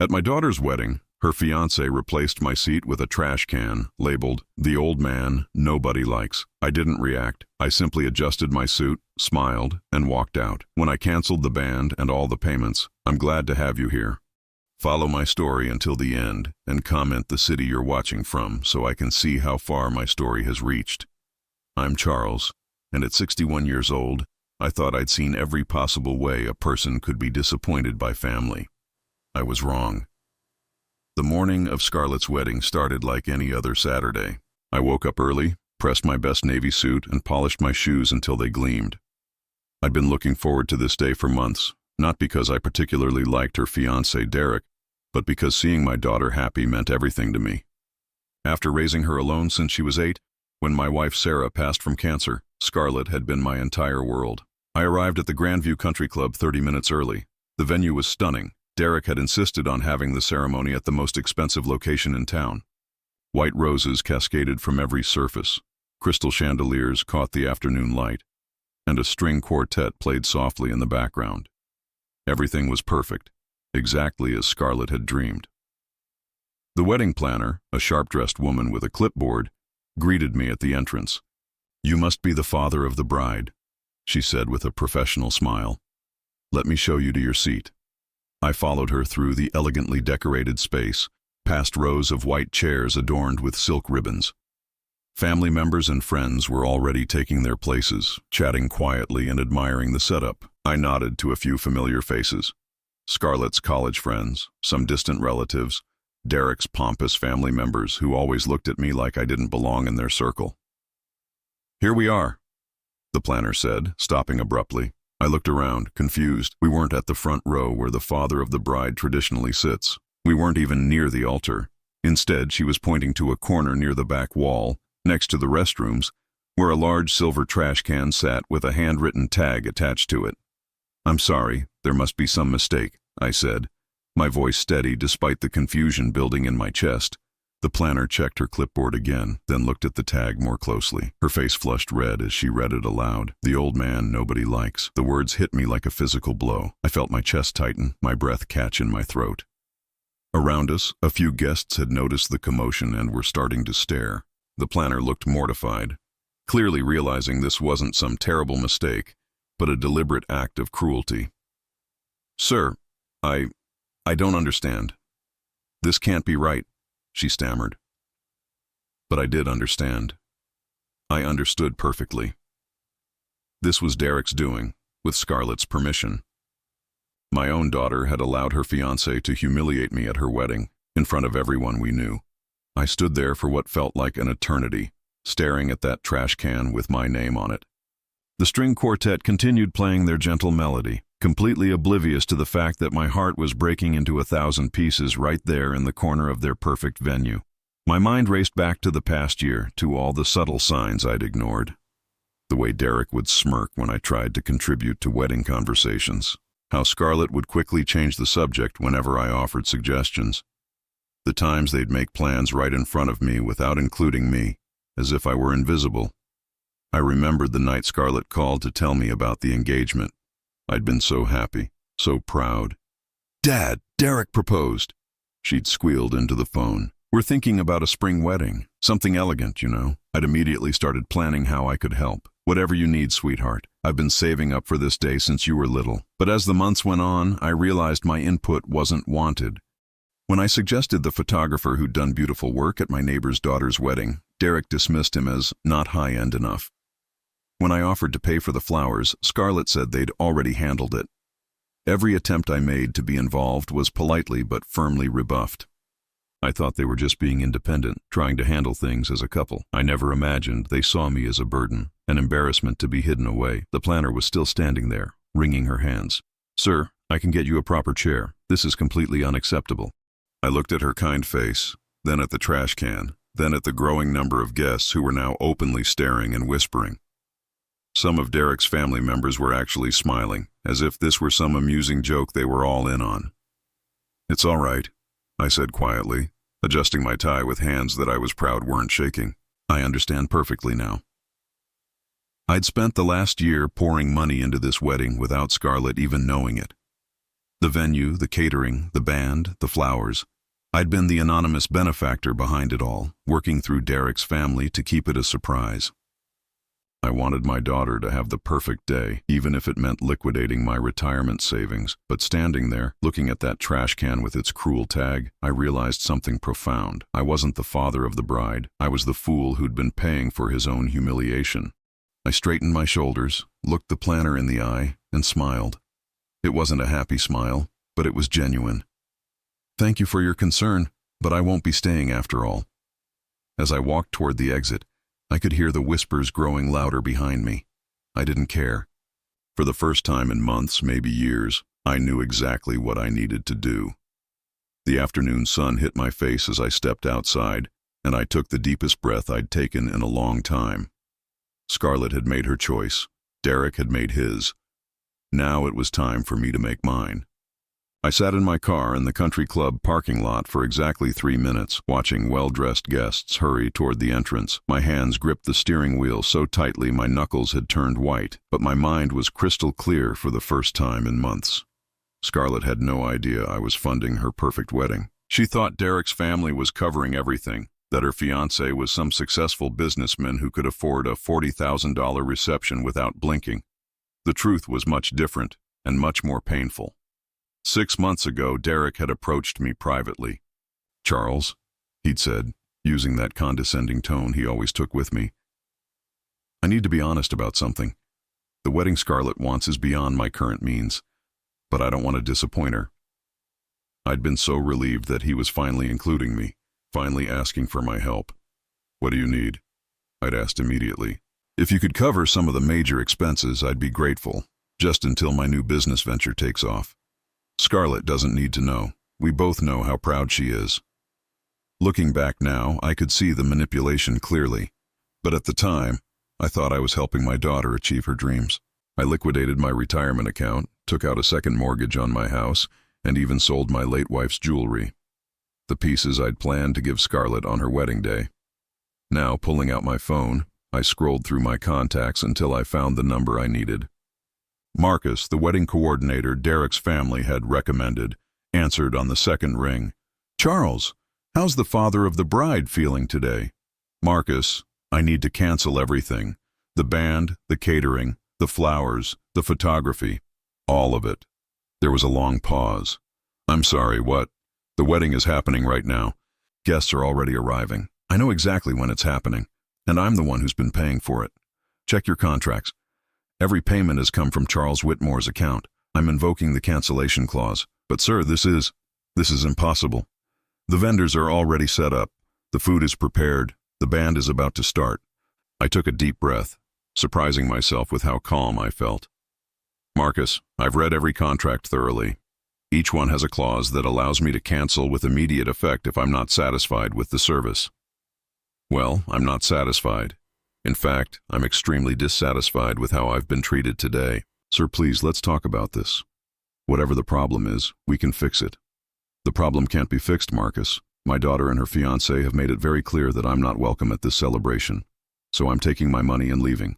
At my daughter's wedding, her fiancé replaced my seat with a trash can labeled, "The old man nobody likes." I didn't react. I simply adjusted my suit, smiled, and walked out. When I canceled the band and all the payments, "I'm glad to have you here. Follow my story until the end and comment the city you're watching from so I can see how far my story has reached. I'm Charles, and at 61 years old, I thought I'd seen every possible way a person could be disappointed by family. I was wrong. The morning of Scarlett's wedding started like any other Saturday. I woke up early, pressed my best navy suit, and polished my shoes until they gleamed. I'd been looking forward to this day for months, not because I particularly liked her fiancé Derek, but because seeing my daughter happy meant everything to me. After raising her alone since she was 8, when my wife Sarah passed from cancer, Scarlett had been my entire world. I arrived at the Grandview Country Club 30 minutes early. The venue was stunning. Derek had insisted on having the ceremony at the most expensive location in town. White roses cascaded from every surface, crystal chandeliers caught the afternoon light, and a string quartet played softly in the background. Everything was perfect, exactly as Scarlett had dreamed. The wedding planner, a sharp-dressed woman with a clipboard, greeted me at the entrance. "You must be the father of the bride," she said with a professional smile. "Let me show you to your seat." I followed her through the elegantly decorated space, past rows of white chairs adorned with silk ribbons. Family members and friends were already taking their places, chatting quietly and admiring the setup. I nodded to a few familiar faces. Scarlett's college friends, some distant relatives, Derek's pompous family members who always looked at me like I didn't belong in their circle. "Here we are," the planner said, stopping abruptly. I looked around, confused. We weren't at the front row where the father of the bride traditionally sits. We weren't even near the altar. Instead, she was pointing to a corner near the back wall, next to the restrooms, where a large silver trash can sat with a handwritten tag attached to it. "I'm sorry, there must be some mistake," I said, my voice steady despite the confusion building in my chest. The planner checked her clipboard again, then looked at the tag more closely. Her face flushed red as she read it aloud. "The old man nobody likes." The words hit me like a physical blow. I felt my chest tighten, my breath catch in my throat. Around us, a few guests had noticed the commotion and were starting to stare. The planner looked mortified, clearly realizing this wasn't some terrible mistake, but a deliberate act of cruelty. "Sir, I don't understand. This can't be right," she stammered. But I did understand. I understood perfectly. This was Derek's doing, with Scarlett's permission. My own daughter had allowed her fiancé to humiliate me at her wedding, in front of everyone we knew. I stood there for what felt like an eternity, staring at that trash can with my name on it. The string quartet continued playing their gentle melody, completely oblivious to the fact that my heart was breaking into 1,000 pieces right there in the corner of their perfect venue. My mind raced back to the past year, to all the subtle signs I'd ignored. The way Derek would smirk when I tried to contribute to wedding conversations. How Scarlett would quickly change the subject whenever I offered suggestions. The times they'd make plans right in front of me without including me, as if I were invisible. I remembered the night Scarlett called to tell me about the engagement. I'd been so happy, so proud. "Dad, Derek proposed," she'd squealed into the phone. "We're thinking about a spring wedding, something elegant, you know." I'd immediately started planning how I could help. "Whatever you need, sweetheart. I've been saving up for this day since you were little." But as the months went on, I realized my input wasn't wanted. When I suggested the photographer who'd done beautiful work at my neighbor's daughter's wedding, Derek dismissed him as not high-end enough. When I offered to pay for the flowers, Scarlett said they'd already handled it. Every attempt I made to be involved was politely but firmly rebuffed. I thought they were just being independent, trying to handle things as a couple. I never imagined they saw me as a burden, an embarrassment to be hidden away. The planner was still standing there, wringing her hands. "Sir, I can get you a proper chair. This is completely unacceptable." I looked at her kind face, then at the trash can, then at the growing number of guests who were now openly staring and whispering. Some of Derek's family members were actually smiling, as if this were some amusing joke they were all in on. "It's all right," I said quietly, adjusting my tie with hands that I was proud weren't shaking. "I understand perfectly now." I'd spent the last year pouring money into this wedding without Scarlett even knowing it. The venue, the catering, the band, the flowers. I'd been the anonymous benefactor behind it all, working through Derek's family to keep it a surprise. I wanted my daughter to have the perfect day, even if it meant liquidating my retirement savings. But standing there, looking at that trash can with its cruel tag, I realized something profound. I wasn't the father of the bride. I was the fool who'd been paying for his own humiliation. I straightened my shoulders, looked the planner in the eye, and smiled. It wasn't a happy smile, but it was genuine. "Thank you for your concern, but I won't be staying after all." As I walked toward the exit, I could hear the whispers growing louder behind me. I didn't care. For the first time in months, maybe years, I knew exactly what I needed to do. The afternoon sun hit my face as I stepped outside, and I took the deepest breath I'd taken in a long time. Scarlett had made her choice. Derek had made his. Now it was time for me to make mine. I sat in my car in the country club parking lot for exactly 3 minutes, watching well-dressed guests hurry toward the entrance. My hands gripped the steering wheel so tightly my knuckles had turned white, but my mind was crystal clear for the first time in months. Scarlett had no idea I was funding her perfect wedding. She thought Derek's family was covering everything, that her fiancé was some successful businessman who could afford a $40,000 reception without blinking. The truth was much different and much more painful. 6 months ago, Derek had approached me privately. "Charles," he'd said, using that condescending tone he always took with me, "I need to be honest about something. The wedding Scarlett wants is beyond my current means, but I don't want to disappoint her." I'd been so relieved that he was finally including me, finally asking for my help. "What do you need?" I'd asked immediately. "If you could cover some of the major expenses, I'd be grateful, just until my new business venture takes off. Scarlett doesn't need to know. We both know how proud she is." Looking back now, I could see the manipulation clearly. But at the time, I thought I was helping my daughter achieve her dreams. I liquidated my retirement account, took out a second mortgage on my house, and even sold my late wife's jewelry. The pieces I'd planned to give Scarlett on her wedding day. Now, pulling out my phone, I scrolled through my contacts until I found the number I needed. Marcus, the wedding coordinator Derek's family had recommended, answered on the second ring. "Charles, how's the father of the bride feeling today?" "Marcus, I need to cancel everything. The band, the catering, the flowers, the photography, all of it." There was a long pause. "I'm sorry, what?" "The wedding is happening right now. Guests are already arriving. I know exactly when it's happening, and I'm the one who's been paying for it. Check your contracts. Every payment has come from Charles Whitmore's account. I'm invoking the cancellation clause. But sir, this is impossible. The vendors are already set up. The food is prepared. The band is about to start." I took a deep breath, surprising myself with how calm I felt. "Marcus, I've read every contract thoroughly. Each one has a clause that allows me to cancel with immediate effect if I'm not satisfied with the service." "Well, I'm not satisfied. In fact, I'm extremely dissatisfied with how I've been treated today. Sir, please, let's talk about this. Whatever the problem is, we can fix it." "The problem can't be fixed, Marcus. My daughter and her fiancé have made it very clear that I'm not welcome at this celebration. So I'm taking my money and leaving.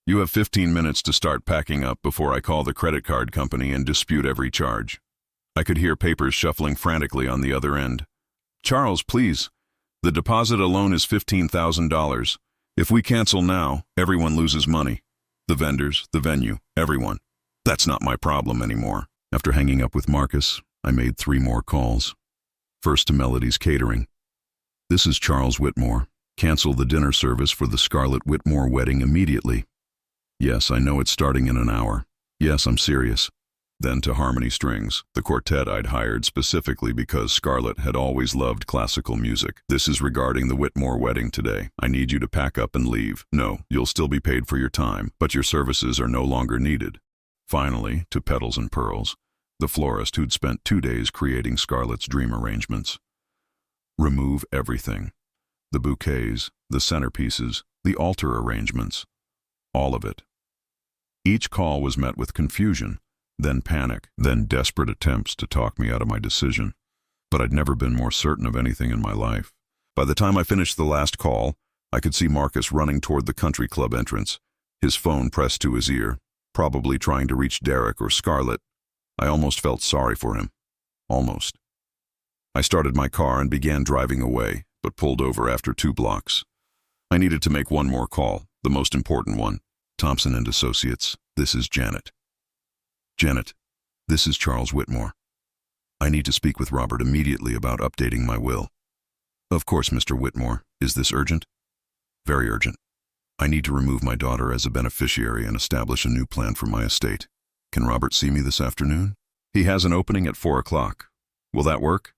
You have 15 minutes to start packing up before I call the credit card company and dispute every charge." I could hear papers shuffling frantically on the other end. "Charles, please. The deposit alone is $15,000. If we cancel now, everyone loses money. The vendors, the venue, everyone. That's not my problem anymore." After hanging up with Marcus, I made 3 more calls. First to Melody's Catering. "This is Charles Whitmore. Cancel the dinner service for the Scarlett Whitmore wedding immediately." "Yes, I know it's starting in an hour. Yes, I'm serious." Then to Harmony Strings, the quartet I'd hired specifically because Scarlett had always loved classical music. "This is regarding the Whitmore wedding today. I need you to pack up and leave. No, you'll still be paid for your time, but your services are no longer needed." Finally, to Petals and Pearls, the florist who'd spent 2 days creating Scarlett's dream arrangements. "Remove everything. The bouquets, the centerpieces, the altar arrangements. All of it." Each call was met with confusion, then panic, then desperate attempts to talk me out of my decision. But I'd never been more certain of anything in my life. By the time I finished the last call, I could see Marcus running toward the country club entrance, his phone pressed to his ear, probably trying to reach Derek or Scarlett. I almost felt sorry for him. Almost. I started my car and began driving away, but pulled over after 2 blocks. I needed to make one more call, the most important one. Thompson and Associates, this is Janet. Janet, this is Charles Whitmore. I need to speak with Robert immediately about updating my will. Of course, Mr. Whitmore. Is this urgent? Very urgent. I need to remove my daughter as a beneficiary and establish a new plan for my estate. Can Robert see me this afternoon? He has an opening at 4 o'clock. Will that work?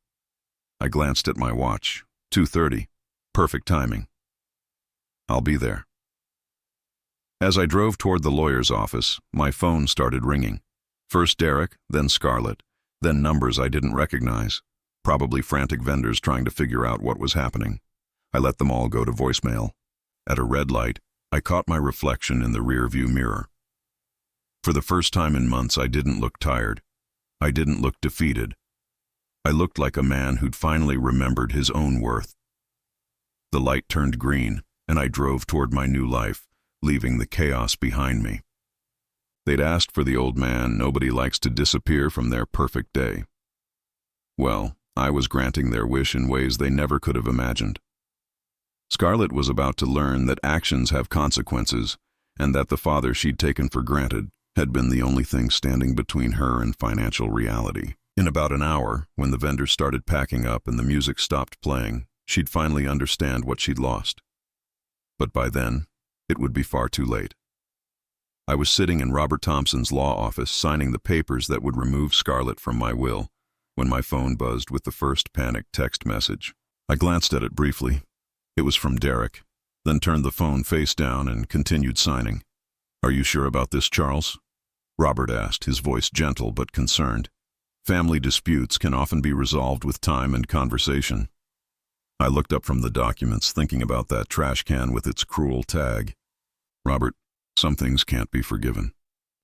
I glanced at my watch. 2:30. Perfect timing. I'll be there. As I drove toward the lawyer's office, my phone started ringing. First Derek, then Scarlett, then numbers I didn't recognize. Probably frantic vendors trying to figure out what was happening. I let them all go to voicemail. At a red light, I caught my reflection in the rearview mirror. For the first time in months, I didn't look tired. I didn't look defeated. I looked like a man who'd finally remembered his own worth. The light turned green, and I drove toward my new life, leaving the chaos behind me. They'd asked for the old man. Nobody likes to disappear from their perfect day. Well, I was granting their wish in ways they never could have imagined. Scarlett was about to learn that actions have consequences, and that the father she'd taken for granted had been the only thing standing between her and financial reality. In about an hour, when the vendors started packing up and the music stopped playing, she'd finally understand what she'd lost. But by then, it would be far too late. I was sitting in Robert Thompson's law office signing the papers that would remove Scarlett from my will, when my phone buzzed with the first panicked text message. I glanced at it briefly. It was from Derek, then turned the phone face down and continued signing. "Are you sure about this, Charles?" Robert asked, his voice gentle but concerned. "Family disputes can often be resolved with time and conversation." I looked up from the documents, thinking about that trash can with its cruel tag. "Robert, some things can't be forgiven.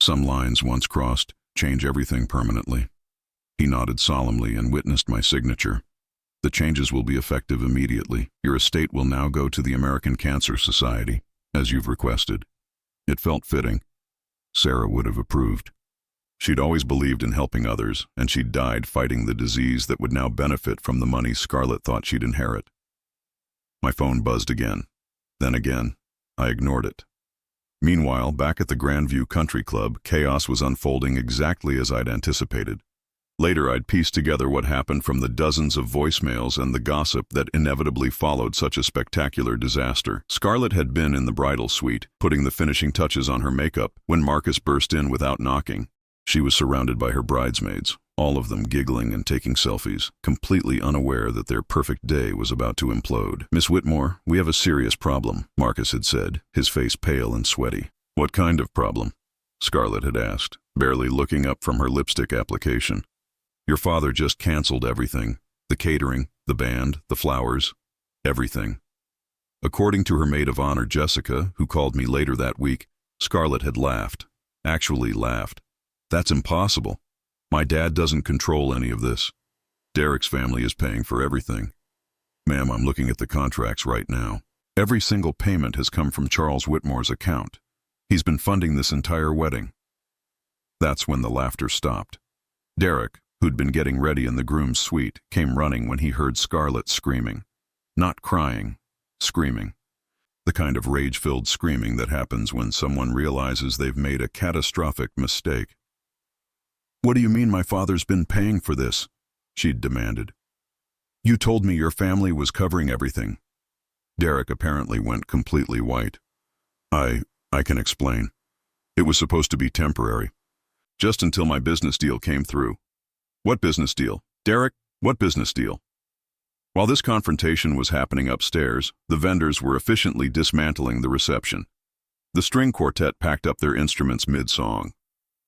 Some lines once crossed change everything permanently." He nodded solemnly and witnessed my signature. "The changes will be effective immediately. Your estate will now go to the American Cancer Society, as you've requested." It felt fitting. Sarah would have approved. She'd always believed in helping others, and she'd died fighting the disease that would now benefit from the money Scarlett thought she'd inherit. My phone buzzed again. Then again. I ignored it. Meanwhile, back at the Grandview Country Club, chaos was unfolding exactly as I'd anticipated. Later, I'd pieced together what happened from the dozens of voicemails and the gossip that inevitably followed such a spectacular disaster. Scarlett had been in the bridal suite, putting the finishing touches on her makeup, when Marcus burst in without knocking. She was surrounded by her bridesmaids, all of them giggling and taking selfies, completely unaware that their perfect day was about to implode. "Miss Whitmore, we have a serious problem," Marcus had said, his face pale and sweaty. "What kind of problem?" Scarlett had asked, barely looking up from her lipstick application. "Your father just canceled everything. The catering, the band, the flowers, everything." According to her maid of honor, Jessica, who called me later that week, Scarlett had laughed. Actually laughed. "That's impossible. My dad doesn't control any of this. Derek's family is paying for everything. Ma'am, I'm looking at the contracts right now. Every single payment has come from Charles Whitmore's account. He's been funding this entire wedding." That's when the laughter stopped. Derek, who'd been getting ready in the groom's suite, came running when he heard Scarlett screaming. Not crying, screaming. The kind of rage-filled screaming that happens when someone realizes they've made a catastrophic mistake. "What do you mean my father's been paying for this?" she'd demanded. "You told me your family was covering everything." Derek apparently went completely white. I can explain. It was supposed to be temporary. Just until my business deal came through." "What business deal? Derek, what business deal?" While this confrontation was happening upstairs, the vendors were efficiently dismantling the reception. The string quartet packed up their instruments mid-song.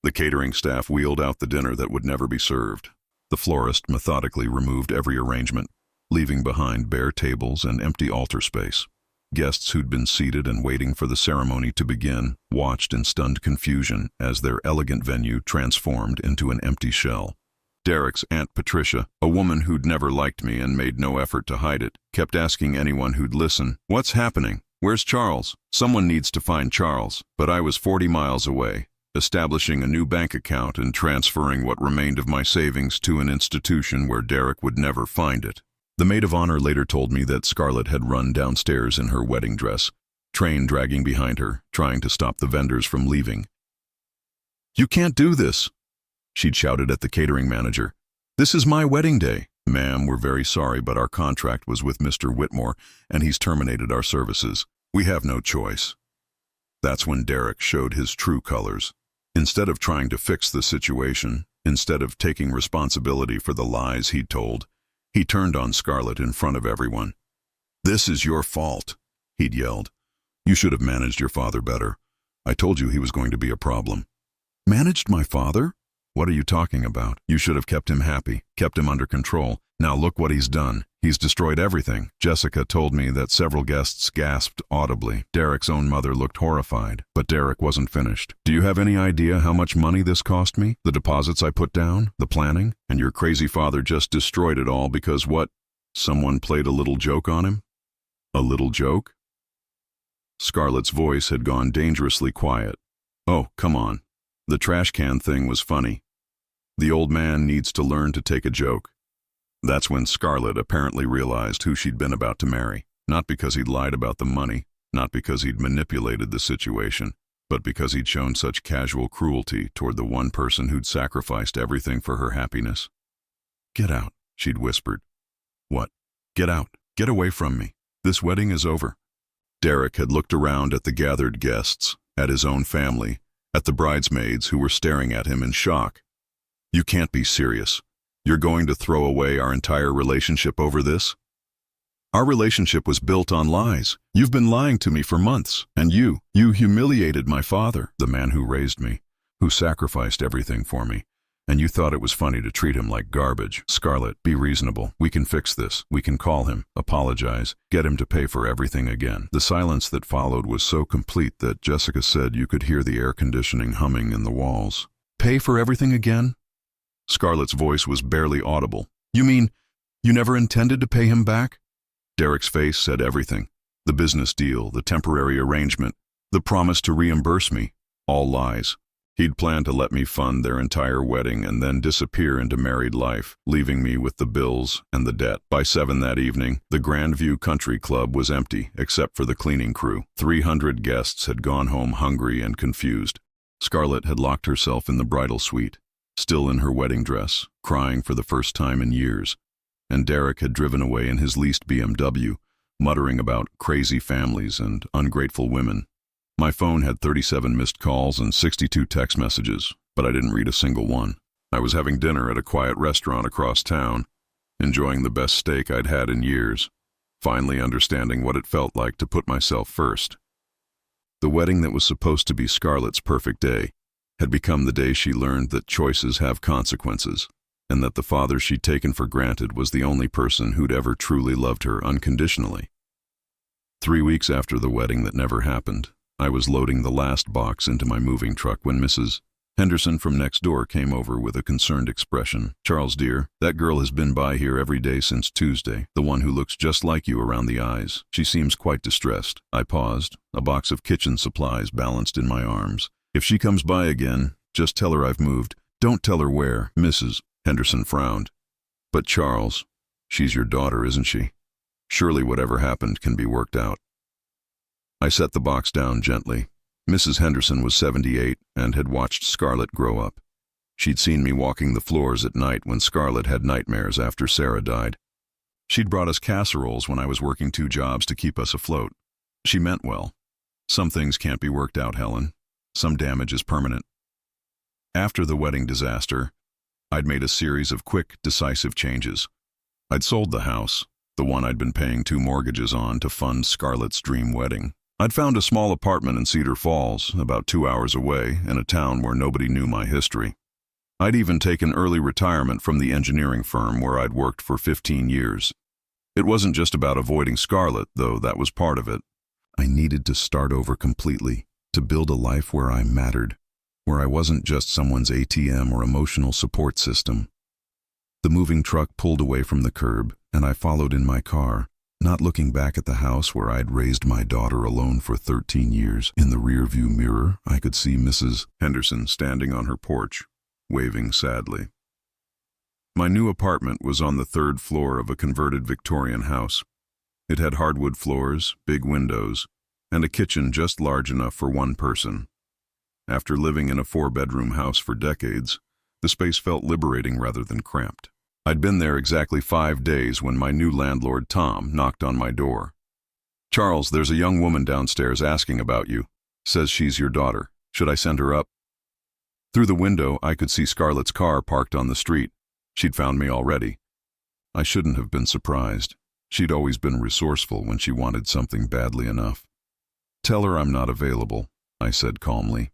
The catering staff wheeled out the dinner that would never be served. The florist methodically removed every arrangement, leaving behind bare tables and empty altar space. Guests who'd been seated and waiting for the ceremony to begin watched in stunned confusion as their elegant venue transformed into an empty shell. Derek's Aunt Patricia, a woman who'd never liked me and made no effort to hide it, kept asking anyone who'd listen, "What's happening? Where's Charles? Someone needs to find Charles." But I was 40 miles away, establishing a new bank account and transferring what remained of my savings to an institution where Derek would never find it. The maid of honor later told me that Scarlett had run downstairs in her wedding dress, train dragging behind her, trying to stop the vendors from leaving. "You can't do this," she'd shouted at the catering manager. "This is my wedding day." "Ma'am, we're very sorry, but our contract was with Mr. Whitmore, and he's terminated our services. We have no choice." That's when Derek showed his true colors. Instead of trying to fix the situation, instead of taking responsibility for the lies he'd told, he turned on Scarlett in front of everyone. "This is your fault," he'd yelled. "You should have managed your father better. I told you he was going to be a problem." "Managed my father? What are you talking about? You should have kept him happy, kept him under control. Now look what he's done. He's destroyed everything." Jessica told me that several guests gasped audibly. Derek's own mother looked horrified, but Derek wasn't finished. "Do you have any idea how much money this cost me? The deposits I put down, the planning, and your crazy father just destroyed it all because what? Someone played a little joke on him?" "A little joke?" Scarlett's voice had gone dangerously quiet. "Oh, come on. The trash can thing was funny. The old man needs to learn to take a joke." That's when Scarlett apparently realized who she'd been about to marry. Not because he'd lied about the money, not because he'd manipulated the situation, but because he'd shown such casual cruelty toward the one person who'd sacrificed everything for her happiness. "Get out," she'd whispered. "What? Get out. Get away from me. This wedding is over." Derek had looked around at the gathered guests, at his own family, at the bridesmaids who were staring at him in shock. "You can't be serious. You're going to throw away our entire relationship over this? Our relationship was built on lies. You've been lying to me for months, and you humiliated my father, the man who raised me, who sacrificed everything for me, and you thought it was funny to treat him like garbage. Scarlett, be reasonable. We can fix this. We can call him, apologize, get him to pay for everything again." The silence that followed was so complete that Jessica said you could hear the air conditioning humming in the walls. "Pay for everything again?" Scarlett's voice was barely audible. "You mean you never intended to pay him back?" Derek's face said everything. The business deal, the temporary arrangement, the promise to reimburse me, all lies. He'd planned to let me fund their entire wedding and then disappear into married life, leaving me with the bills and the debt. By 7 that evening, the Grandview Country Club was empty, except for the cleaning crew. 300 guests had gone home hungry and confused. Scarlett had locked herself in the bridal suite, still in her wedding dress, crying for the first time in years, and Derek had driven away in his leased BMW, muttering about crazy families and ungrateful women. My phone had 37 missed calls and 62 text messages, but I didn't read a single one. I was having dinner at a quiet restaurant across town, enjoying the best steak I'd had in years, finally understanding what it felt like to put myself first. The wedding that was supposed to be Scarlett's perfect day had become the day she learned that choices have consequences, and that the father she'd taken for granted was the only person who'd ever truly loved her unconditionally. 3 weeks after the wedding that never happened, I was loading the last box into my moving truck when Mrs. Henderson from next door came over with a concerned expression. "Charles, dear, that girl has been by here every day since Tuesday, the one who looks just like you around the eyes. She seems quite distressed." I paused, a box of kitchen supplies balanced in my arms. "If she comes by again, just tell her I've moved. Don't tell her where." Mrs. Henderson frowned. "But Charles, she's your daughter, isn't she? Surely whatever happened can be worked out." I set the box down gently. Mrs. Henderson was 78 and had watched Scarlett grow up. She'd seen me walking the floors at night when Scarlett had nightmares after Sarah died. She'd brought us casseroles when I was working 2 jobs to keep us afloat. She meant well. Some things can't be worked out, Helen. Some damage is permanent. After the wedding disaster, I'd made a series of quick, decisive changes. I'd sold the house, the one I'd been paying 2 mortgages on to fund Scarlett's dream wedding. I'd found a small apartment in Cedar Falls, about 2 hours away, in a town where nobody knew my history. I'd even taken early retirement from the engineering firm where I'd worked for 15 years. It wasn't just about avoiding Scarlett, though that was part of it. I needed to start over completely, to build a life where I mattered, where I wasn't just someone's ATM or emotional support system. The moving truck pulled away from the curb, and I followed in my car, not looking back at the house where I'd raised my daughter alone for 13 years. In the rearview mirror, I could see Mrs. Henderson standing on her porch, waving sadly. My new apartment was on the 3rd floor of a converted Victorian house. It had hardwood floors, big windows, and a kitchen just large enough for one person. After living in a 4-bedroom house for decades, the space felt liberating rather than cramped. I'd been there exactly 5 days when my new landlord, Tom, knocked on my door. "Charles, there's a young woman downstairs asking about you. Says she's your daughter. Should I send her up?" Through the window, I could see Scarlett's car parked on the street. She'd found me already. I shouldn't have been surprised. She'd always been resourceful when she wanted something badly enough. "Tell her I'm not available," I said calmly.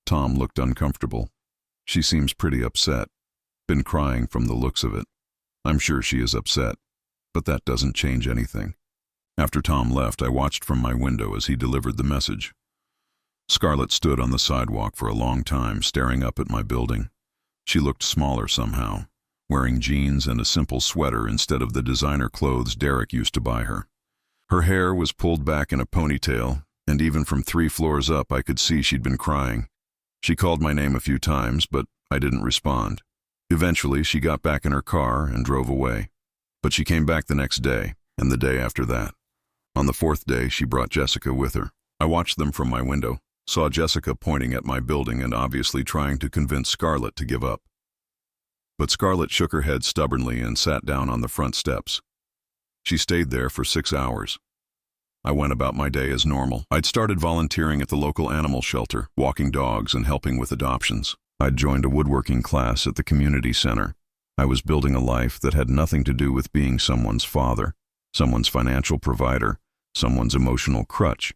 Tom looked uncomfortable. "She seems pretty upset. Been crying from the looks of it. I'm sure she is upset, but that doesn't change anything." After Tom left, I watched from my window as he delivered the message. Scarlett stood on the sidewalk for a long time, staring up at my building. She looked smaller somehow, wearing jeans and a simple sweater instead of the designer clothes Derek used to buy her. Her hair was pulled back in a ponytail, and even from 3 floors up I could see she'd been crying. She called my name a few times, but I didn't respond. Eventually, she got back in her car and drove away. But she came back the next day, and the day after that. On the 4th day, she brought Jessica with her. I watched them from my window, saw Jessica pointing at my building and obviously trying to convince Scarlett to give up. But Scarlett shook her head stubbornly and sat down on the front steps. She stayed there for 6 hours. I went about my day as normal. I'd started volunteering at the local animal shelter, walking dogs and helping with adoptions. I'd joined a woodworking class at the community center. I was building a life that had nothing to do with being someone's father, someone's financial provider, someone's emotional crutch.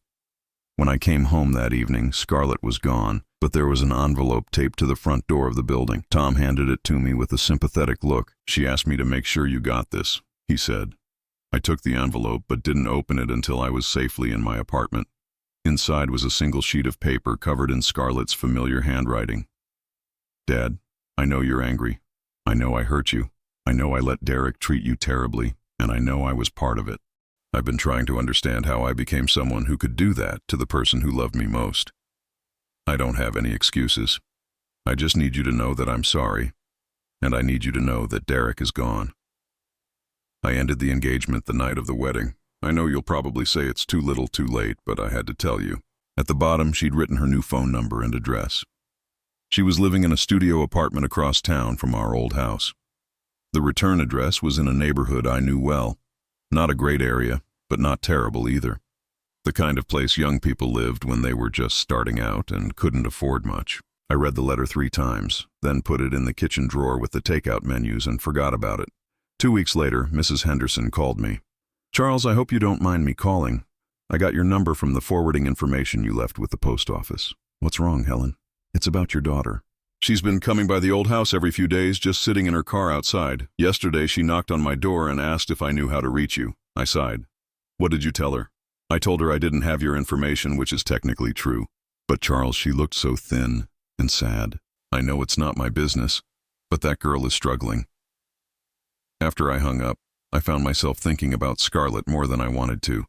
When I came home that evening, Scarlett was gone, but there was an envelope taped to the front door of the building. Tom handed it to me with a sympathetic look. "She asked me to make sure you got this," he said. I took the envelope but didn't open it until I was safely in my apartment. Inside was a single sheet of paper covered in Scarlett's familiar handwriting. "Dad, I know you're angry. I know I hurt you. I know I let Derek treat you terribly, and I know I was part of it. I've been trying to understand how I became someone who could do that to the person who loved me most. I don't have any excuses. I just need you to know that I'm sorry, and I need you to know that Derek is gone." I ended the engagement the night of the wedding. I know you'll probably say it's too little too late, but I had to tell you. At the bottom, she'd written her new phone number and address. She was living in a studio apartment across town from our old house. The return address was in a neighborhood I knew well. Not a great area, but not terrible either. The kind of place young people lived when they were just starting out and couldn't afford much. I read the letter 3 times, then put it in the kitchen drawer with the takeout menus and forgot about it. 2 weeks later, Mrs. Henderson called me. "Charles, I hope you don't mind me calling. I got your number from the forwarding information you left with the post office." "What's wrong, Helen?" "It's about your daughter. She's been coming by the old house every few days, just sitting in her car outside. Yesterday, she knocked on my door and asked if I knew how to reach you." I sighed. "What did you tell her?" "I told her I didn't have your information, which is technically true. But Charles, she looked so thin and sad. I know it's not my business, but that girl is struggling." After I hung up, I found myself thinking about Scarlett more than I wanted to.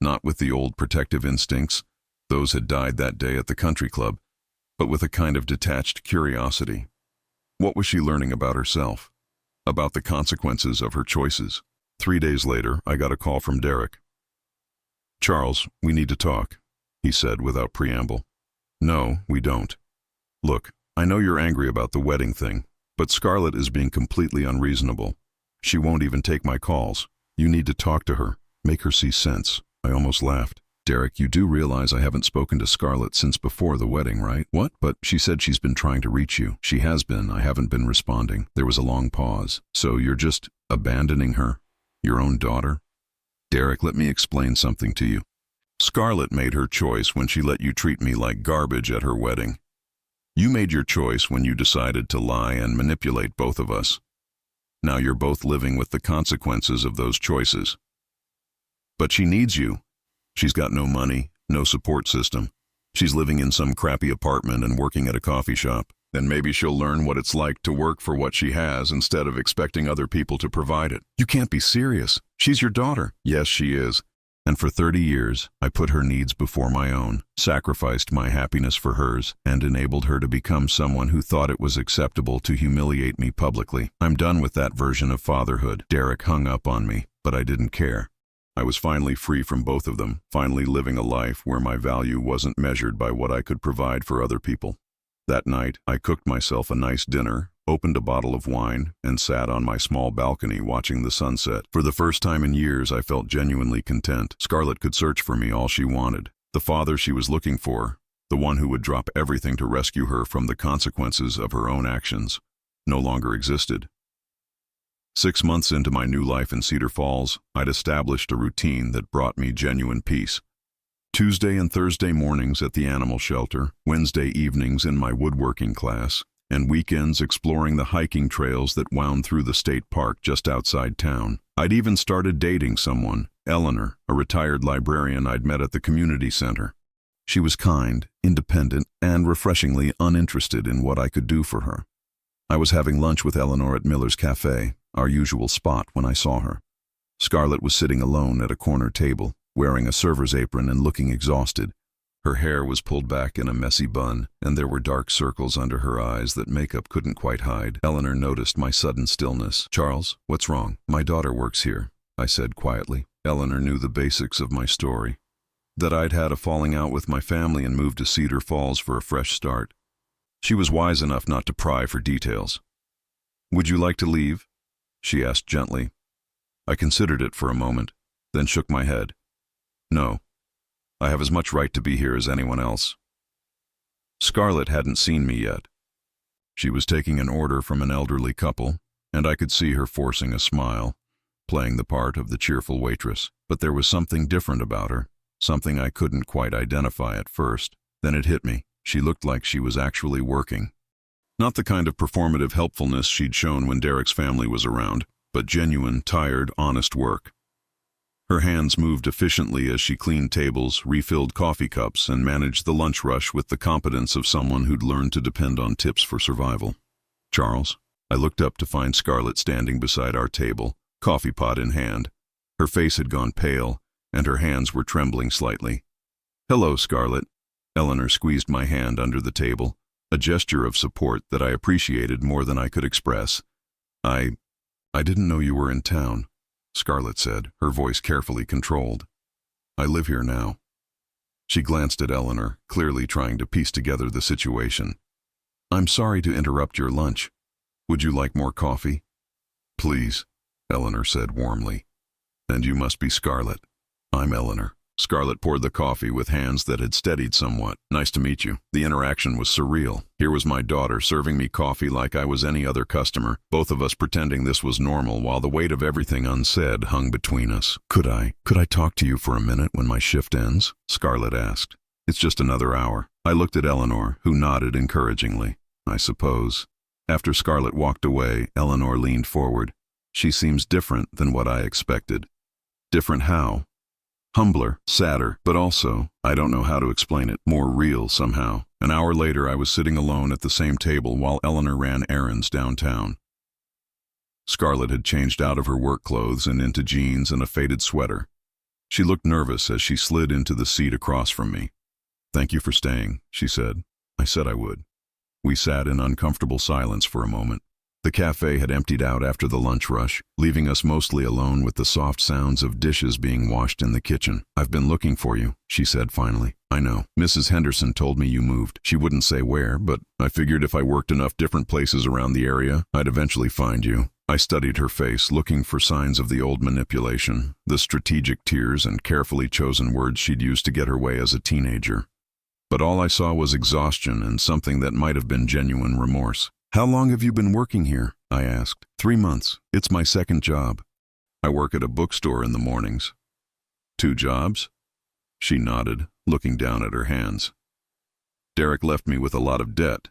Not with the old protective instincts, those had died that day at the country club, but with a kind of detached curiosity. What was she learning about herself? About the consequences of her choices? 3 days later, I got a call from Derek. "Charles, we need to talk," he said without preamble. "No, we don't. Look, I know you're angry about the wedding thing, but Scarlett is being completely unreasonable. She won't even take my calls. You need to talk to her, make her see sense." I almost laughed. "Derek, you do realize I haven't spoken to Scarlett since before the wedding, right?" "What? But she said she's been trying to reach you." "She has been. I haven't been responding." There was a long pause. "So you're just abandoning her? Your own daughter?" "Derek, let me explain something to you. Scarlett made her choice when she let you treat me like garbage at her wedding. You made your choice when you decided to lie and manipulate both of us. Now you're both living with the consequences of those choices. But she needs you. She's got no money, no support system. She's living in some crappy apartment and working at a coffee shop. Then maybe she'll learn what it's like to work for what she has instead of expecting other people to provide it. You can't be serious. She's your daughter. Yes, she is. And for 30 years, I put her needs before my own, sacrificed my happiness for hers, and enabled her to become someone who thought it was acceptable to humiliate me publicly. I'm done with that version of fatherhood. Derek hung up on me, but I didn't care. I was finally free from both of them, finally living a life where my value wasn't measured by what I could provide for other people. That night, I cooked myself a nice dinner, opened a bottle of wine, and sat on my small balcony watching the sunset. For the first time in years, I felt genuinely content. Scarlett could search for me all she wanted. The father she was looking for, the one who would drop everything to rescue her from the consequences of her own actions, no longer existed. 6 months into my new life in Cedar Falls, I'd established a routine that brought me genuine peace. Tuesday and Thursday mornings at the animal shelter, Wednesday evenings in my woodworking class, and weekends exploring the hiking trails that wound through the state park just outside town. I'd even started dating someone, Eleanor, a retired librarian I'd met at the community center. She was kind, independent, and refreshingly uninterested in what I could do for her. I was having lunch with Eleanor at Miller's Cafe, our usual spot, when I saw her. Scarlett was sitting alone at a corner table, wearing a server's apron and looking exhausted. Her hair was pulled back in a messy bun, and there were dark circles under her eyes that makeup couldn't quite hide. Eleanor noticed my sudden stillness. "Charles, what's wrong?" "My daughter works here," I said quietly. Eleanor knew the basics of my story. That I'd had a falling out with my family and moved to Cedar Falls for a fresh start. She was wise enough not to pry for details. "Would you like to leave?" she asked gently. I considered it for a moment, then shook my head. "No. I have as much right to be here as anyone else." Scarlett hadn't seen me yet. She was taking an order from an elderly couple, and I could see her forcing a smile, playing the part of the cheerful waitress. But there was something different about her, something I couldn't quite identify at first. Then it hit me. She looked like she was actually working. Not the kind of performative helpfulness she'd shown when Derek's family was around, but genuine, tired, honest work. Her hands moved efficiently as she cleaned tables, refilled coffee cups, and managed the lunch rush with the competence of someone who'd learned to depend on tips for survival. "Charles?" I looked up to find Scarlett standing beside our table, coffee pot in hand. Her face had gone pale, and her hands were trembling slightly. "Hello, Scarlett." Eleanor squeezed my hand under the table, a gesture of support that I appreciated more than I could express. I didn't know you were in town," Scarlett said, her voice carefully controlled. "I live here now." She glanced at Eleanor, clearly trying to piece together the situation. "I'm sorry to interrupt your lunch. Would you like more coffee?" "Please," Eleanor said warmly. "And you must be Scarlett." "I'm Eleanor." Scarlett poured the coffee with hands that had steadied somewhat. "Nice to meet you." The interaction was surreal. Here was my daughter serving me coffee like I was any other customer, both of us pretending this was normal while the weight of everything unsaid hung between us. Could I talk to you for a minute when my shift ends?" Scarlett asked. "It's just another hour." I looked at Eleanor, who nodded encouragingly. "I suppose." After Scarlett walked away, Eleanor leaned forward. "She seems different than what I expected." "Different how?" "Humbler, sadder, but also, I don't know how to explain it, more real somehow." An hour later, I was sitting alone at the same table while Eleanor ran errands downtown. Scarlett had changed out of her work clothes and into jeans and a faded sweater. She looked nervous as she slid into the seat across from me. "Thank you for staying," she said. I said I would. We sat in uncomfortable silence for a moment. The cafe had emptied out after the lunch rush, leaving us mostly alone with the soft sounds of dishes being washed in the kitchen. "I've been looking for you," she said finally. "I know. Mrs. Henderson told me you moved. She wouldn't say where, but I figured if I worked enough different places around the area, I'd eventually find you." I studied her face, looking for signs of the old manipulation, the strategic tears and carefully chosen words she'd used to get her way as a teenager. But all I saw was exhaustion and something that might have been genuine remorse. "How long have you been working here?" I asked. 3 months. It's my second job. I work at a bookstore in the mornings." "2 jobs?" She nodded, looking down at her hands. "Derek left me with a lot of debt.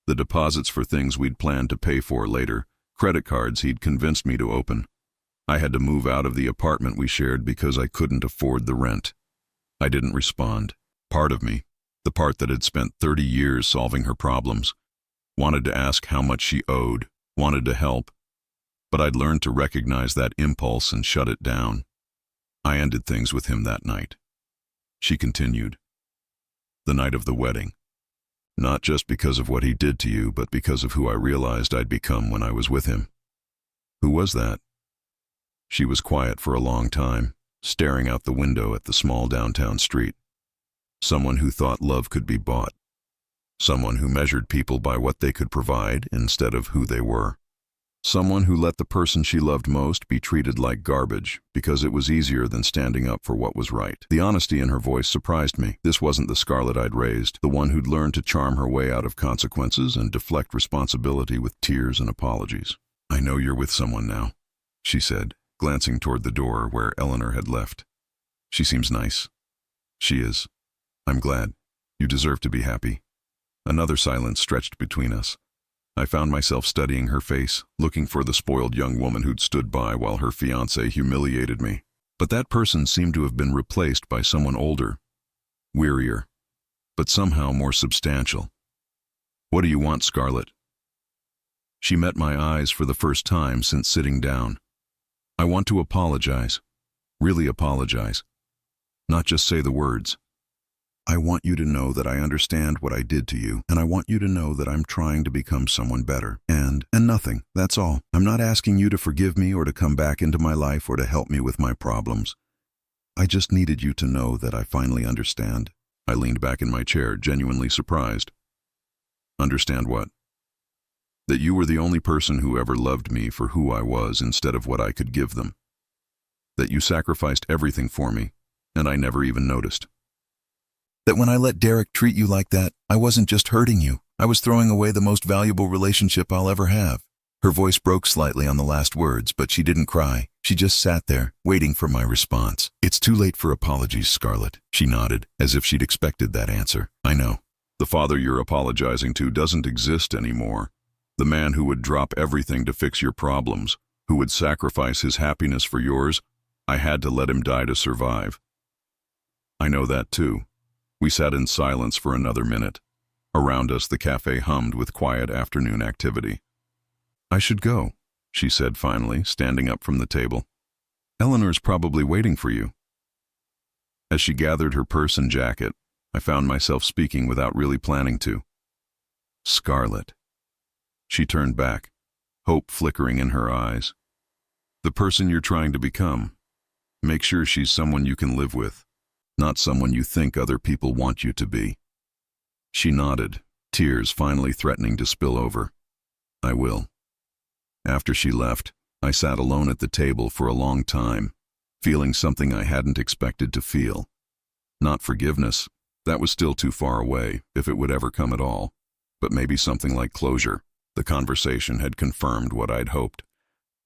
The deposits for things we'd planned to pay for later, credit cards he'd convinced me to open. I had to move out of the apartment we shared because I couldn't afford the rent." I didn't respond. Part of me, the part that had spent 30 years solving her problems, wanted to ask how much she owed, wanted to help, but I'd learned to recognize that impulse and shut it down. I ended things with him that night. She continued. The night of the wedding. Not just because of what he did to you, but because of who I realized I'd become when I was with him. Who was that? She was quiet for a long time, staring out the window at the small downtown street. Someone who thought love could be bought. Someone who measured people by what they could provide instead of who they were. Someone who let the person she loved most be treated like garbage because it was easier than standing up for what was right. The honesty in her voice surprised me. This wasn't the Scarlett I'd raised, the one who'd learned to charm her way out of consequences and deflect responsibility with tears and apologies. I know you're with someone now, she said, glancing toward the door where Eleanor had left. She seems nice. She is. I'm glad. You deserve to be happy. Another silence stretched between us. I found myself studying her face, looking for the spoiled young woman who'd stood by while her fiancé humiliated me. But that person seemed to have been replaced by someone older, wearier, but somehow more substantial. What do you want, Scarlett? She met my eyes for the first time since sitting down. I want to apologize. Really apologize. Not just say the words. I want you to know that I understand what I did to you, and I want you to know that I'm trying to become someone better. And nothing, that's all. I'm not asking you to forgive me or to come back into my life or to help me with my problems. I just needed you to know that I finally understand. I leaned back in my chair, genuinely surprised. Understand what? That you were the only person who ever loved me for who I was instead of what I could give them. That you sacrificed everything for me, and I never even noticed. That when I let Derek treat you like that, I wasn't just hurting you. I was throwing away the most valuable relationship I'll ever have. Her voice broke slightly on the last words, but she didn't cry. She just sat there, waiting for my response. It's too late for apologies, Scarlett. She nodded, as if she'd expected that answer. I know. The father you're apologizing to doesn't exist anymore. The man who would drop everything to fix your problems, who would sacrifice his happiness for yours, I had to let him die to survive. I know that too. We sat in silence for another minute. Around us, the cafe hummed with quiet afternoon activity. I should go, she said finally, standing up from the table. Eleanor's probably waiting for you. As she gathered her purse and jacket, I found myself speaking without really planning to. Scarlett. She turned back, hope flickering in her eyes. The person you're trying to become. Make sure she's someone you can live with. Not someone you think other people want you to be. She nodded, tears finally threatening to spill over. I will. After she left, I sat alone at the table for a long time, feeling something I hadn't expected to feel. Not forgiveness, that was still too far away, if it would ever come at all, but maybe something like closure. The conversation had confirmed what I'd hoped,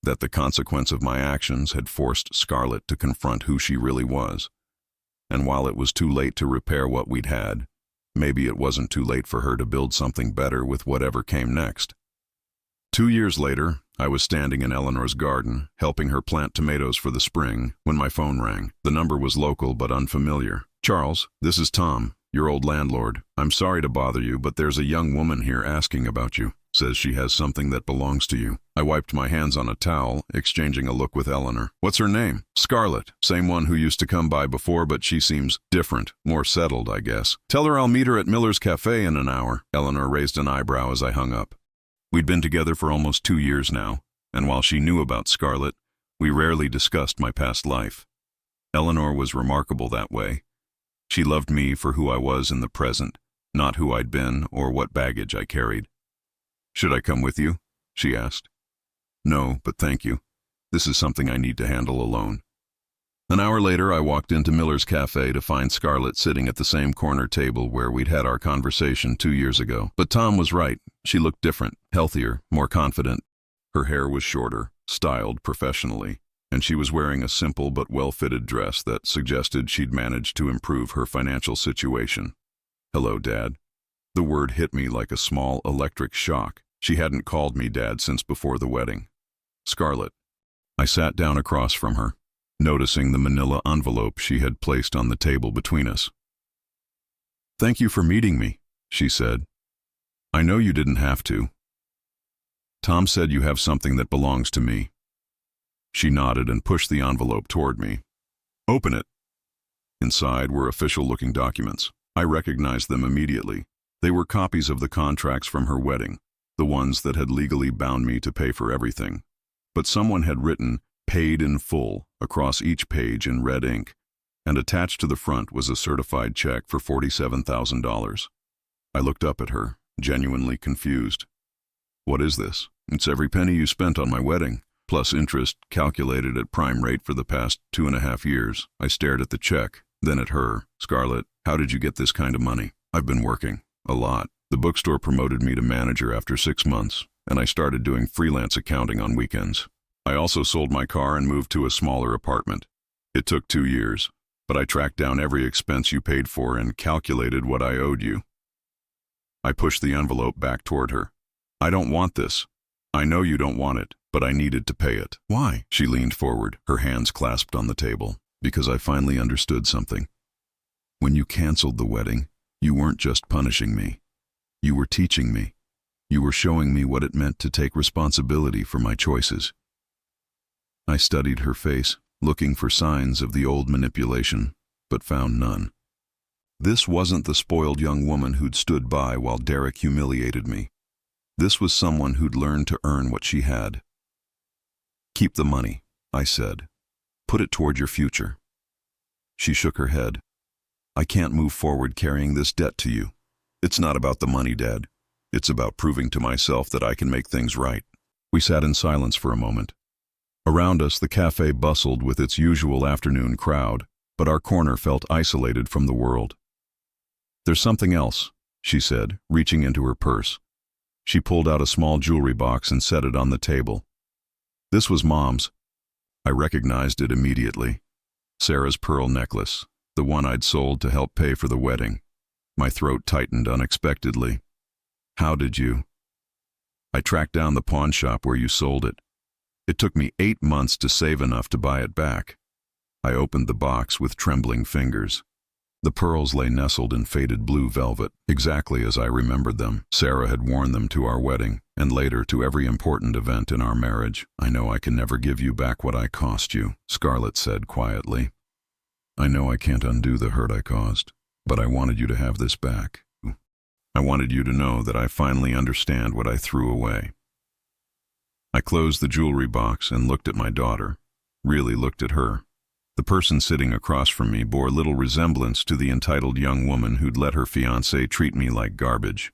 that the consequence of my actions had forced Scarlett to confront who she really was. And while it was too late to repair what we'd had, maybe it wasn't too late for her to build something better with whatever came next. 2 years later, I was standing in Eleanor's garden, helping her plant tomatoes for the spring, when my phone rang. The number was local but unfamiliar. Charles, this is Tom, your old landlord. I'm sorry to bother you, but there's a young woman here asking about you. Says she has something that belongs to you. I wiped my hands on a towel, exchanging a look with Eleanor. What's her name? Scarlett. Same one who used to come by before, but she seems different, more settled, I guess. Tell her I'll meet her at Miller's Cafe in an hour. Eleanor raised an eyebrow as I hung up. We'd been together for almost 2 years now, and while she knew about Scarlett, we rarely discussed my past life. Eleanor was remarkable that way. She loved me for who I was in the present, not who I'd been or what baggage I carried. Should I come with you? She asked. No, but thank you. This is something I need to handle alone. An hour later, I walked into Miller's Cafe to find Scarlett sitting at the same corner table where we'd had our conversation 2 years ago. But Tom was right. She looked different, healthier, more confident. Her hair was shorter, styled professionally, and she was wearing a simple but well-fitted dress that suggested she'd managed to improve her financial situation. Hello, Dad. The word hit me like a small electric shock. She hadn't called me Dad since before the wedding. Scarlett. I sat down across from her, noticing the manila envelope she had placed on the table between us. Thank you for meeting me, she said. I know you didn't have to. Tom said you have something that belongs to me. She nodded and pushed the envelope toward me. Open it. Inside were official-looking documents. I recognized them immediately. They were copies of the contracts from her wedding, the ones that had legally bound me to pay for everything. But someone had written, "Paid in full," across each page in red ink, and attached to the front was a certified check for $47,000. I looked up at her, genuinely confused. What is this? It's every penny you spent on my wedding, plus interest calculated at prime rate for the past 2.5 years. I stared at the check, then at her. Scarlett, how did you get this kind of money? I've been working. A lot. The bookstore promoted me to manager after 6 months, and I started doing freelance accounting on weekends. I also sold my car and moved to a smaller apartment. It took 2 years, but I tracked down every expense you paid for and calculated what I owed you. I pushed the envelope back toward her. I don't want this. I know you don't want it, but I needed to pay it. Why? She leaned forward, her hands clasped on the table. Because I finally understood something. When you canceled the wedding, you weren't just punishing me. You were teaching me. You were showing me what it meant to take responsibility for my choices. I studied her face, looking for signs of the old manipulation, but found none. This wasn't the spoiled young woman who'd stood by while Derek humiliated me. This was someone who'd learned to earn what she had. Keep the money, I said. Put it toward your future. She shook her head. I can't move forward carrying this debt to you. It's not about the money, Dad. It's about proving to myself that I can make things right. We sat in silence for a moment. Around us, the cafe bustled with its usual afternoon crowd, but our corner felt isolated from the world. There's something else, she said, reaching into her purse. She pulled out a small jewelry box and set it on the table. This was Mom's. I recognized it immediately. Sarah's pearl necklace, the one I'd sold to help pay for the wedding. My throat tightened unexpectedly. How did you? I tracked down the pawn shop where you sold it. It took me 8 months to save enough to buy it back. I opened the box with trembling fingers. The pearls lay nestled in faded blue velvet, exactly as I remembered them. Sarah had worn them to our wedding, and later to every important event in our marriage. I know I can never give you back what I cost you, Scarlett said quietly. I know I can't undo the hurt I caused, but I wanted you to have this back. I wanted you to know that I finally understand what I threw away. I closed the jewelry box and looked at my daughter, really looked at her. The person sitting across from me bore little resemblance to the entitled young woman who'd let her fiancé treat me like garbage.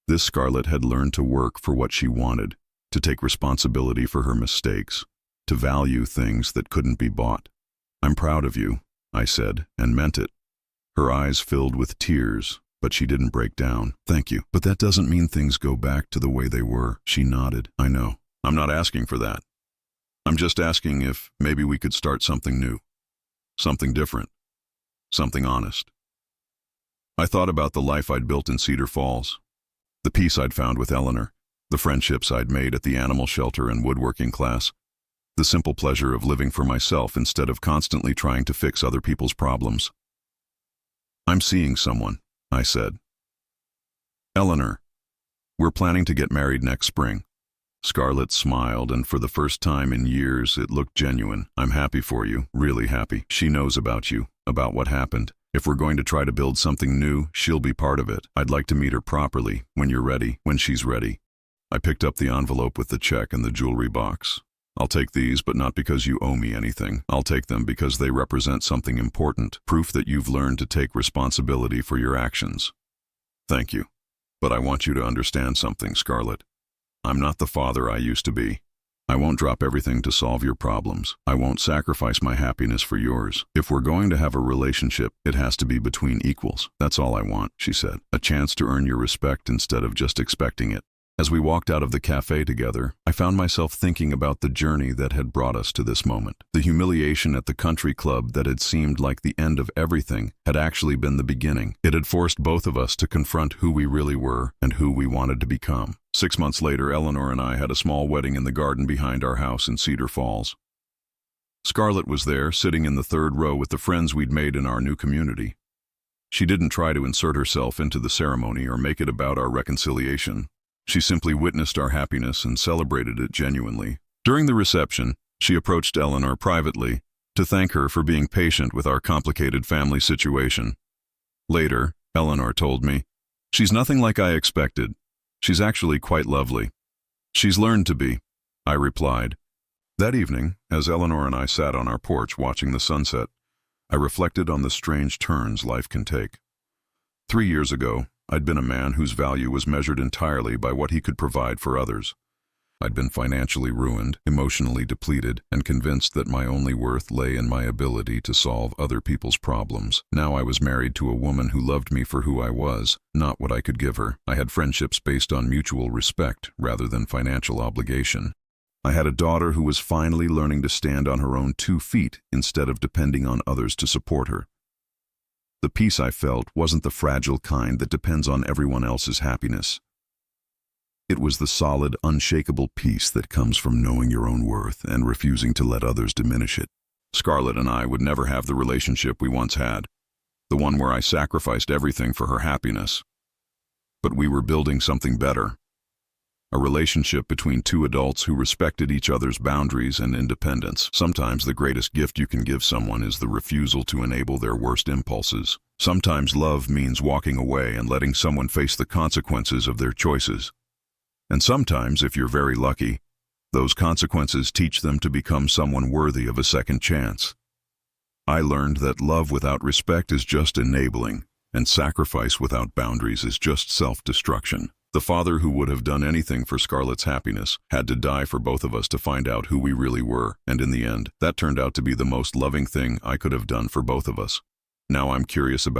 This Scarlett had learned to work for what she wanted, to take responsibility for her mistakes, to value things that couldn't be bought. I'm proud of you, I said, and meant it. Her eyes filled with tears, but she didn't break down. Thank you. But that doesn't mean things go back to the way they were. She nodded. I know. I'm not asking for that. I'm just asking if maybe we could start something new, something different, something honest. I thought about the life I'd built in Cedar Falls, the peace I'd found with Eleanor, the friendships I'd made at the animal shelter and woodworking class, the simple pleasure of living for myself instead of constantly trying to fix other people's problems. I'm seeing someone, I said. Eleanor, we're planning to get married next spring. Scarlett smiled, and for the first time in years, it looked genuine. I'm happy for you, really happy. She knows about you, about what happened. If we're going to try to build something new, she'll be part of it. I'd like to meet her properly, when you're ready, when she's ready. I picked up the envelope with the check and the jewelry box. I'll take these, but not because you owe me anything. I'll take them because they represent something important, proof that you've learned to take responsibility for your actions. Thank you. But I want you to understand something, Scarlett. I'm not the father I used to be. I won't drop everything to solve your problems. I won't sacrifice my happiness for yours. If we're going to have a relationship, it has to be between equals. That's all I want, she said. A chance to earn your respect instead of just expecting it. As we walked out of the cafe together, I found myself thinking about the journey that had brought us to this moment. The humiliation at the country club that had seemed like the end of everything had actually been the beginning. It had forced both of us to confront who we really were and who we wanted to become. 6 months later, Eleanor and I had a small wedding in the garden behind our house in Cedar Falls. Scarlett was there, sitting in the third row with the friends we'd made in our new community. She didn't try to insert herself into the ceremony or make it about our reconciliation. She simply witnessed our happiness and celebrated it genuinely. During the reception, she approached Eleanor privately to thank her for being patient with our complicated family situation. Later, Eleanor told me, "She's nothing like I expected. She's actually quite lovely." "She's learned to be," I replied. That evening, as Eleanor and I sat on our porch watching the sunset, I reflected on the strange turns life can take. 3 years ago, I'd been a man whose value was measured entirely by what he could provide for others. I'd been financially ruined, emotionally depleted, and convinced that my only worth lay in my ability to solve other people's problems. Now I was married to a woman who loved me for who I was, not what I could give her. I had friendships based on mutual respect rather than financial obligation. I had a daughter who was finally learning to stand on her own 2 feet instead of depending on others to support her. The peace I felt wasn't the fragile kind that depends on everyone else's happiness. It was the solid, unshakable peace that comes from knowing your own worth and refusing to let others diminish it. Scarlett and I would never have the relationship we once had, the one where I sacrificed everything for her happiness. But we were building something better. A relationship between 2 adults who respected each other's boundaries and independence. Sometimes the greatest gift you can give someone is the refusal to enable their worst impulses. Sometimes love means walking away and letting someone face the consequences of their choices. And sometimes, if you're very lucky, those consequences teach them to become someone worthy of a second chance. I learned that love without respect is just enabling, and sacrifice without boundaries is just self-destruction. The father who would have done anything for Scarlett's happiness had to die for both of us to find out who we really were, and in the end, that turned out to be the most loving thing I could have done for both of us. Now I'm curious about